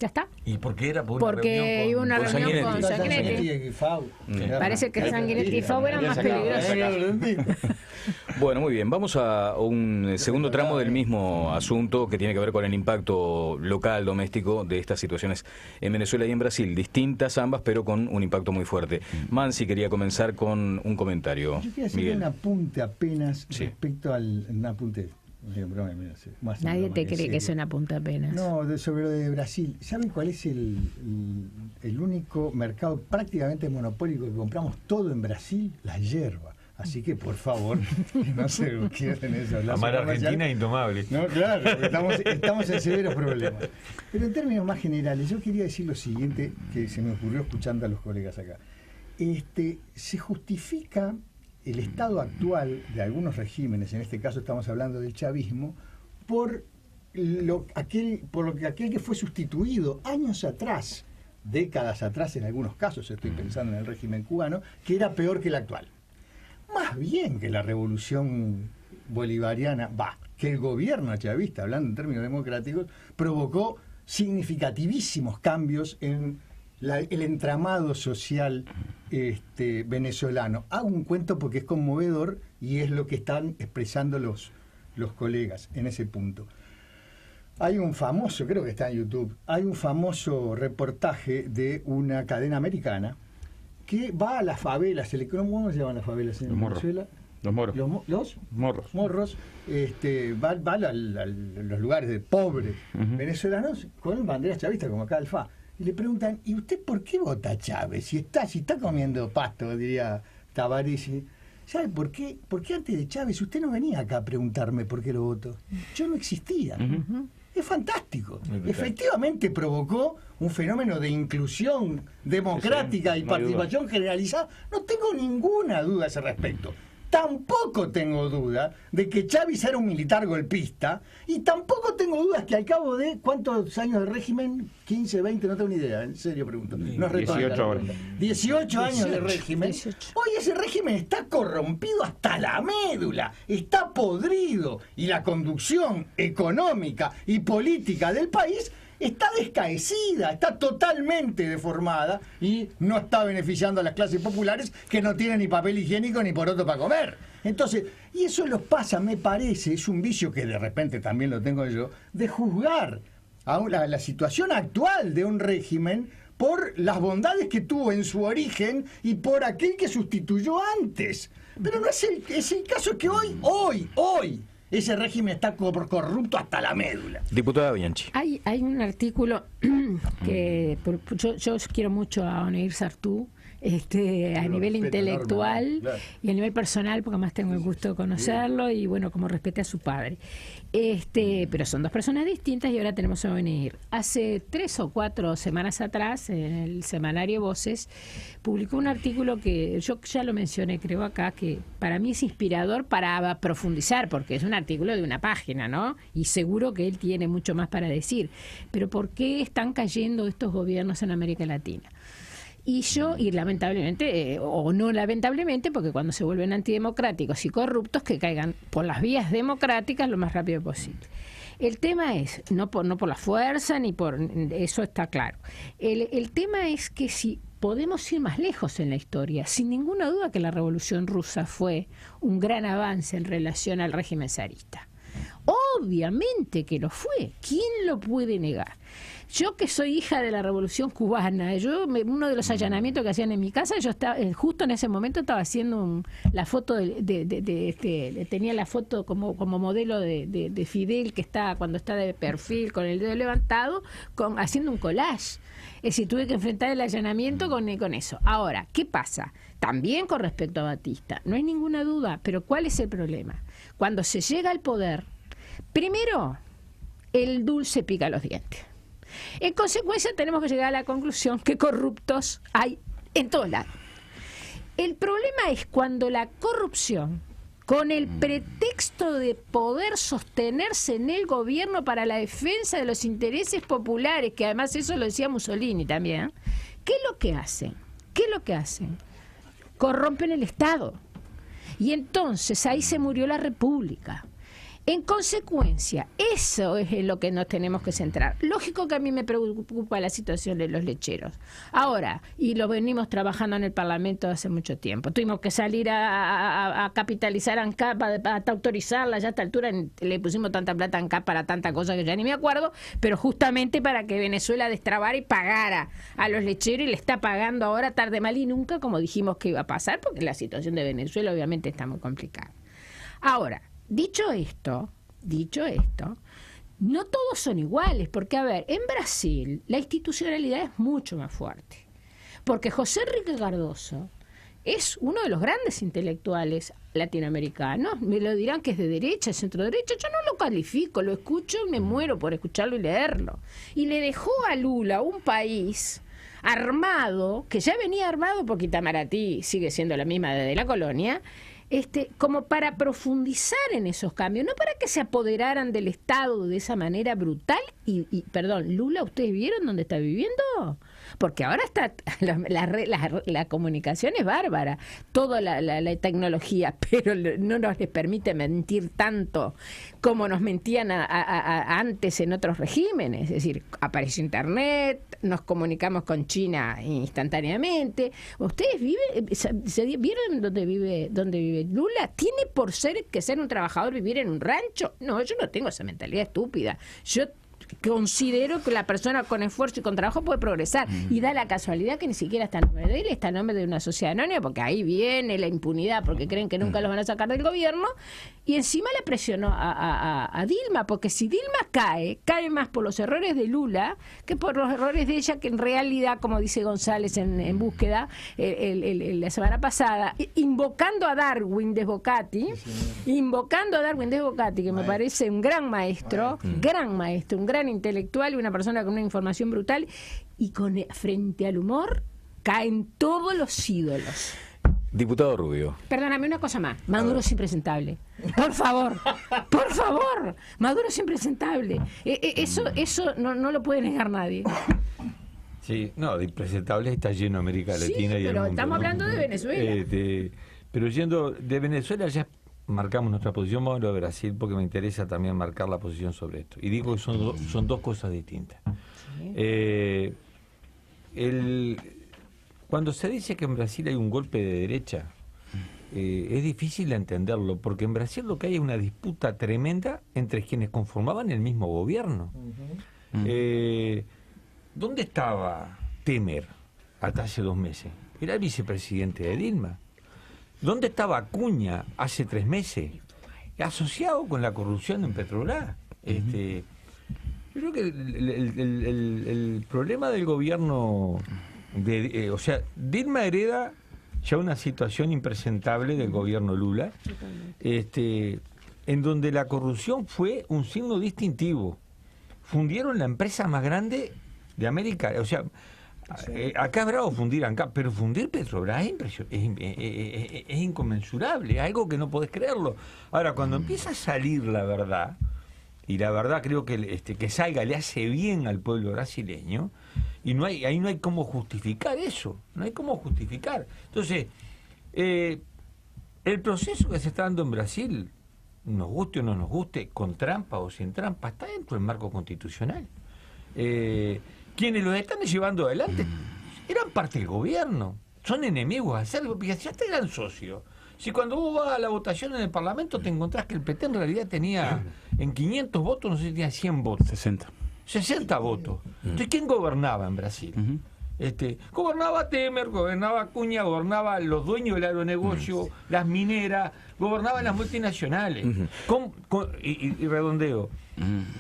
Ya está. ¿Y por qué era? Porque hubo una reunión con Sanguinetti. Parece que Sanguinetti y Fau eran más peligrosos. Bueno, muy bien. Vamos a un segundo tramo del mismo asunto que tiene que ver con el impacto local, doméstico de estas situaciones en Venezuela y en Brasil. Distintas ambas, pero con un impacto muy fuerte. Mansi quería comenzar con un comentario. Yo quería hacer un apunte apenas respecto al... Un apunte... Nadie te cree que es una punta apenas. No, sobre lo de Brasil. ¿Saben cuál es el único mercado prácticamente monopólico que compramos todo en Brasil? La hierba. Así que, por favor, no se queden eso. Amar a Argentina es indomable. No, claro, estamos en severos problemas. Pero en términos más generales, yo quería decir lo siguiente, que se me ocurrió escuchando a los colegas acá. Se justifica el estado actual de algunos regímenes, en este caso estamos hablando del chavismo, por lo que aquel que fue sustituido años atrás décadas atrás, en algunos casos, estoy pensando en el régimen cubano, que era peor que el actual. Más bien que la revolución bolivariana, que el gobierno chavista, hablando en términos democráticos, provocó significativísimos cambios en el entramado social venezolano. Hago un cuento porque es conmovedor y es lo que están expresando los colegas en ese punto. Hay un famoso, creo que está en YouTube, hay un famoso reportaje de una cadena americana que va a las favelas. ¿Cómo se llaman las favelas en Venezuela? Los moros. Los morros. Morros. Va a los lugares de pobres venezolanos con banderas chavistas, como acá el FA. Y le preguntan, ¿y usted por qué vota a Chávez? Si está comiendo pasto, diría Tabarisi. ¿Sabe por qué? Porque antes de Chávez usted no venía acá a preguntarme por qué lo voto. Yo no existía. Es fantástico. Efectivamente provocó un fenómeno de inclusión democrática y participación generalizada. No tengo ninguna duda a ese respecto. Tampoco tengo duda de que Chávez era un militar golpista, y tampoco tengo dudas que al cabo de ¿cuántos años de régimen? 15, 20, no tengo ni idea, en serio pregunto. No 18 ahora. 18 años de régimen. 18. Hoy ese régimen está corrompido hasta la médula, está podrido, y la conducción económica y política del país está descaecida, está totalmente deformada y no está beneficiando a las clases populares, que no tienen ni papel higiénico ni poroto para comer. Entonces, y eso los pasa, me parece, es un vicio que de repente también lo tengo yo, de juzgar a la situación actual de un régimen por las bondades que tuvo en su origen y por aquel que sustituyó antes. Pero no es el caso que hoy ese régimen está corrupto hasta la médula. Diputada Bianchi. Hay un artículo que yo quiero mucho a Oneir Sartú, a nivel intelectual enorme, claro, y a nivel personal, porque además tengo el gusto de conocerlo, y bueno, como respeté a su padre. Pero son dos personas distintas, y ahora tenemos a Oneir. Hace 3 o 4 semanas atrás, en el semanario Voces, publicó un artículo que yo ya lo mencioné, creo acá, que para mí es inspirador para profundizar, porque es un artículo de una página, ¿no? Y seguro que él tiene mucho más para decir. Pero ¿por qué están cayendo estos gobiernos en América Latina? Y lamentablemente, o no lamentablemente, porque cuando se vuelven antidemocráticos y corruptos, que caigan por las vías democráticas lo más rápido posible. El tema es, no por la fuerza, ni por eso está claro. El tema es que si podemos ir más lejos en la historia, sin ninguna duda que la Revolución Rusa fue un gran avance en relación al régimen zarista. Obviamente que lo fue. ¿Quién lo puede negar? Yo, que soy hija de la Revolución Cubana, uno de los allanamientos que hacían en mi casa, yo estaba justo en ese momento estaba haciendo la foto tenía la foto como modelo de Fidel, que está cuando está de perfil con el dedo levantado, haciendo un collage. Es decir, tuve que enfrentar el allanamiento con eso. Ahora, ¿qué pasa? También con respecto a Batista, no hay ninguna duda, pero ¿cuál es el problema? Cuando se llega al poder, primero, el dulce pica los dientes. En consecuencia, tenemos que llegar a la conclusión que corruptos hay en todos lados. El problema es cuando la corrupción, con el pretexto de poder sostenerse en el gobierno para la defensa de los intereses populares, que además eso lo decía Mussolini también, ¿qué es lo que hacen? Corrompen el Estado. Y entonces ahí se murió la República. En consecuencia, eso es en lo que nos tenemos que centrar. Lógico que a mí me preocupa la situación de los lecheros. Ahora, y lo venimos trabajando en el Parlamento hace mucho tiempo. Tuvimos que salir a capitalizar ANCAP, para autorizarla. Ya a esta altura le pusimos tanta plata a ANCAP para tanta cosa que ya ni me acuerdo, pero justamente para que Venezuela destrabara y pagara a los lecheros, y le está pagando ahora tarde, mal y nunca, como dijimos que iba a pasar, porque la situación de Venezuela obviamente está muy complicada. Ahora, Dicho esto, no todos son iguales, porque, a ver, en Brasil la institucionalidad es mucho más fuerte, porque José Enrique Cardoso es uno de los grandes intelectuales latinoamericanos. Me lo dirán que es de derecha, centro derecha. Yo no lo califico, lo escucho y me muero por escucharlo y leerlo. Y le dejó a Lula un país armado, que ya venía armado porque Itamaraty sigue siendo la misma desde la colonia, como para profundizar en esos cambios, no para que se apoderaran del Estado de esa manera brutal. Perdón, Lula, ¿ustedes vieron dónde está viviendo? Porque ahora está la comunicación es bárbara, toda la tecnología, pero no nos les permite mentir tanto como nos mentían antes en otros regímenes. Es decir, apareció Internet, nos comunicamos con China instantáneamente. ¿Ustedes vieron dónde vive Lula? ¿Tiene por ser un trabajador vivir en un rancho? No, yo no tengo esa mentalidad estúpida. Yo considero que la persona con esfuerzo y con trabajo puede progresar, y da la casualidad que ni siquiera está a nombre de él, está a nombre de una sociedad anónima, porque ahí viene la impunidad, porque creen que nunca los van a sacar del gobierno, y encima le presionó a Dilma, porque si Dilma cae más por los errores de Lula que por los errores de ella, que en realidad, como dice González en Búsqueda la semana pasada, invocando a Darwin Desbocati, que me parece un gran maestro, un gran intelectual y una persona con una información brutal, y frente al humor caen todos los ídolos. Diputado Rubio. Perdóname, una cosa más. Maduro es impresentable. Por favor, Maduro es impresentable. Eso no lo puede negar nadie. Sí, no, de impresentables está lleno América Latina y el mundo. Pero estamos hablando de Venezuela. Pero yendo de Venezuela ya marcamos nuestra posición. Vamos a lo de Brasil porque me interesa también marcar la posición sobre esto. Y digo que son dos cosas distintas. Sí. Cuando se dice que en Brasil hay un golpe de derecha, es difícil entenderlo, porque en Brasil lo que hay es una disputa tremenda entre quienes conformaban el mismo gobierno. ¿Dónde estaba Temer hasta hace 2 meses? Era el vicepresidente de Dilma. ¿Dónde estaba Acuña hace 3 meses? Asociado con la corrupción en Petrobras. Yo creo que el problema del gobierno, o sea, Dilma hereda ya una situación impresentable del gobierno Lula, en donde la corrupción fue un signo distintivo. Fundieron la empresa más grande de América, o sea, acá es bravo fundir ANCAP, pero fundir Petrobras es inconmensurable, es algo que no podés creerlo. Ahora, cuando empieza a salir la verdad, y la verdad creo que que salga le hace bien al pueblo brasileño, y ahí no hay cómo justificar eso, no hay cómo justificar. Entonces, el proceso que se está dando en Brasil, nos guste o no nos guste, con trampa o sin trampa, está dentro del marco constitucional. Quienes los están llevando adelante eran parte del gobierno, son enemigos a hacerlo, porque ya eran socios. Si cuando vos vas a la votación en el Parlamento te encontrás que el PT en realidad tenía en 500 votos, no sé si tenía 100 votos. 60 votos. Entonces, ¿quién gobernaba en Brasil? Gobernaba Temer, gobernaba Acuña, gobernaba los dueños del agronegocio, las mineras, gobernaban las multinacionales. Y redondeo.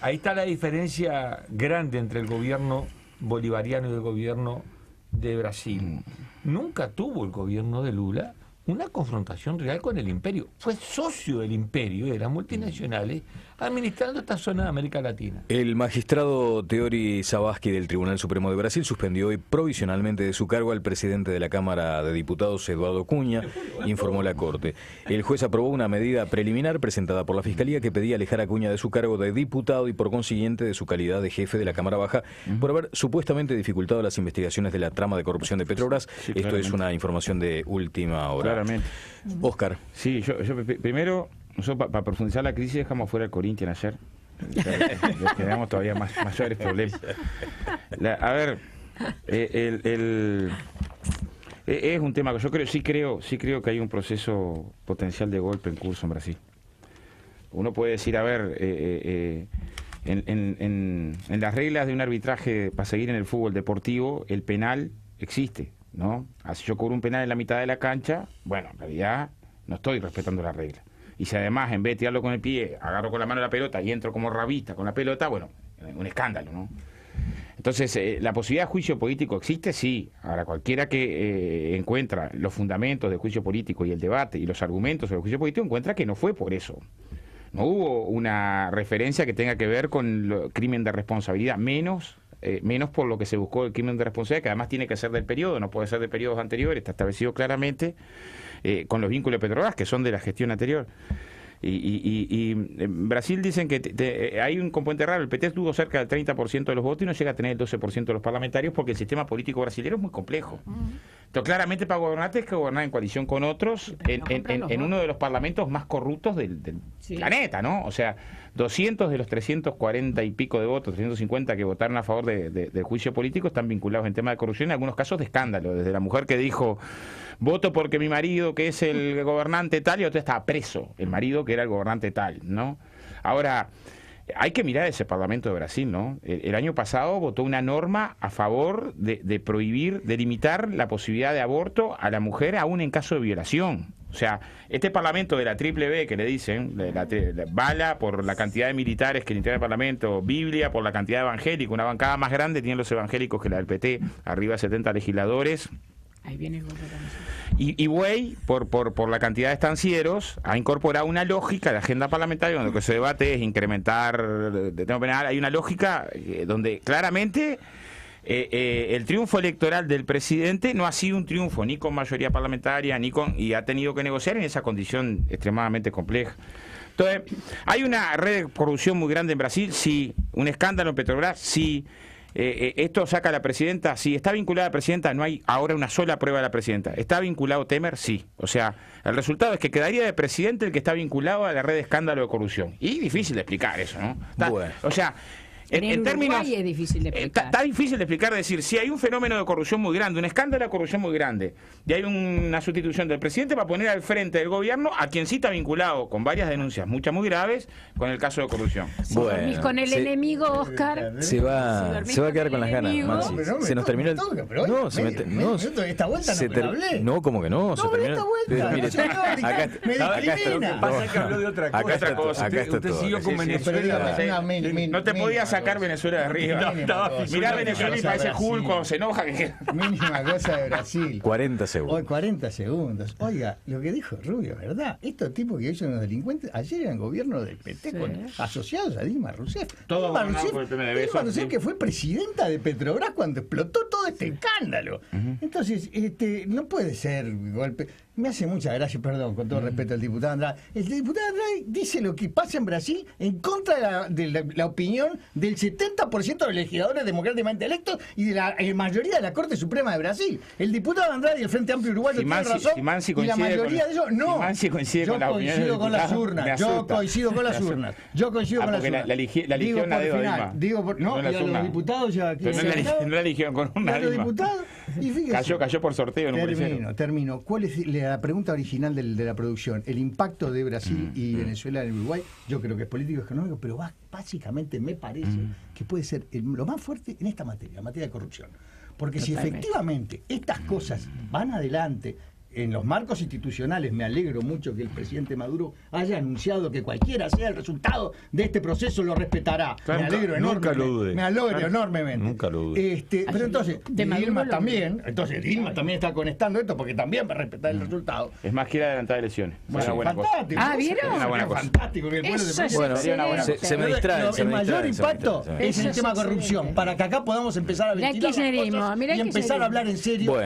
Ahí está la diferencia grande entre el gobierno bolivariano y el gobierno de Brasil. Nunca tuvo el gobierno de Lula una confrontación real con el imperio. Fue socio del imperio y de las multinacionales administrando esta zona de América Latina. El magistrado Teori Zavascki del Tribunal Supremo de Brasil suspendió hoy provisionalmente de su cargo al presidente de la Cámara de Diputados, Eduardo Cunha, informó la Corte. El juez aprobó una medida preliminar presentada por la Fiscalía que pedía alejar a Cunha de su cargo de diputado y por consiguiente de su calidad de jefe de la Cámara Baja por haber supuestamente dificultado las investigaciones de la trama de corrupción de Petrobras. Sí, esto es una información de última hora. Claramente. Oscar. Sí, yo primero, para profundizar la crisis, dejamos fuera el Corinthians ayer. Quedamos todavía mayores problemas. A ver, es un tema que yo sí creo que hay un proceso potencial de golpe en curso en Brasil. Uno puede decir, a ver, en las reglas de un arbitraje para seguir en el fútbol deportivo, el penal existe, ¿no? Si yo cobro un penal en la mitad de la cancha, bueno, en realidad no estoy respetando la regla. Y si además, en vez de tirarlo con el pie, agarro con la mano la pelota y entro como rabista con la pelota, bueno, un escándalo, ¿no? Entonces, ¿la posibilidad de juicio político existe? Sí. Ahora, cualquiera que encuentra los fundamentos del juicio político y el debate y los argumentos sobre el juicio político encuentra que no fue por eso. No hubo una referencia que tenga que ver con el crimen de responsabilidad, menos menos por lo que se buscó el crimen de responsabilidad, que además tiene que ser del periodo, no puede ser de periodos anteriores, está establecido claramente, con los vínculos de Petrobras, que son de la gestión anterior. Y en Brasil dicen que hay un componente raro. El PT tuvo cerca del 30% de los votos y no llega a tener el 12% de los parlamentarios, porque el sistema político brasileño es muy complejo. Entonces, claramente para gobernar tienes que gobernar en coalición con otros en uno de los parlamentos más corruptos del planeta, ¿no? O sea, 200 de los 340 y pico de votos, 350 que votaron a favor del juicio político están vinculados en temas de corrupción, en algunos casos de escándalo, desde la mujer que dijo: voto porque mi marido, que es el gobernante tal, y otro estaba preso, el marido que era el gobernante tal, ¿no? Ahora, hay que mirar ese Parlamento de Brasil, ¿no? El año pasado votó una norma a favor de prohibir, de limitar la posibilidad de aborto a la mujer aún en caso de violación. O sea, este Parlamento de la triple B que le dicen, bala por la cantidad de militares que integran el Parlamento, Biblia por la cantidad de evangélicos, una bancada más grande tienen los evangélicos que la del PT, arriba de 70 legisladores. Ahí viene el voto también. Y Güey, por la cantidad de estancieros, ha incorporado una lógica de la agenda parlamentaria donde lo que se debate es incrementar de tema penal. Hay una lógica donde claramente el triunfo electoral del presidente no ha sido un triunfo ni con mayoría parlamentaria, y ha tenido que negociar en esa condición extremadamente compleja. Entonces, ¿hay una red de corrupción muy grande en Brasil? Sí. ¿Un escándalo en Petrobras? Sí. ¿Esto saca a la presidenta? Sí. ¿Está vinculada a la presidenta? No hay ahora una sola prueba de la presidenta. ¿Está vinculado Temer? Sí. O sea, el resultado es que quedaría de presidente el que está vinculado a la red de escándalo de corrupción. Y difícil de explicar eso, ¿no? Bueno. O sea, en términos, es difícil de explicar. Está difícil de explicar, decir, si hay un fenómeno de corrupción muy grande, un escándalo de corrupción muy grande, y hay una sustitución del presidente para poner al frente del gobierno a quien sí está vinculado con varias denuncias, muchas muy graves, con el caso de corrupción. Bueno, con el enemigo, Oscar. Se va a quedar con las ganas, Maxi. Se nos terminó el... No, se me... Esta vuelta no me hablé. No, ¿cómo que no? Se terminó... Acá está. Pasa que habló de otra cosa. Usted siguió con Venezuela. No te podías sacar Venezuela de arriba. Mirá Venezuela y parece Hulk cuando se enoja. Mínima cosa de Brasil. 40 segundos. 40 segundos. Oiga, lo que dijo Rubio, ¿verdad? Estos tipos que hoy son los delincuentes, ayer eran gobierno del PT asociados a Dilma Rousseff. Dilma Rousseff que fue presidenta de Petrobras cuando explotó todo este escándalo. Entonces, no puede ser golpe. Me hace mucha gracia, perdón, con todo respeto al diputado Andrade. El diputado Andrade dice lo que pasa en Brasil en contra de la opinión del 70% de los legisladores democráticamente electos y de la mayoría de la Corte Suprema de Brasil. El diputado Andrade y el Frente Amplio Uruguayo tienen razón, y la mayoría de ellos no. Yo coincido con las urnas. Yo coincido con las urnas. La eligieron a dedo Dilma. No, y a los diputados ya... No la eligieron con una Dilma. Los diputados, y fíjese, cayó por sorteo. Termino. ¿Cuál es la pregunta original de la producción? El impacto de Brasil y Venezuela en el Uruguay, yo creo que es político económico, pero básicamente me parece que puede ser lo más fuerte en esta materia, la materia de corrupción. Porque si efectivamente estas cosas van adelante en los marcos institucionales, me alegro mucho que el presidente Maduro haya anunciado que cualquiera sea el resultado de este proceso lo respetará. Claro, me alegro enormemente. Me alegro enormemente. Nunca lo dudé. Pero entonces, Dilma también está conectando esto porque también va a respetar el resultado. Es más, quiere adelantar elecciones. Bueno, fantástico. ¿Vieron? Una buena cosa. Fantástico que el pueblo se me distrae. El mayor impacto es el tema corrupción, para que acá podamos empezar a ventilar las cosas y empezar a hablar en serio.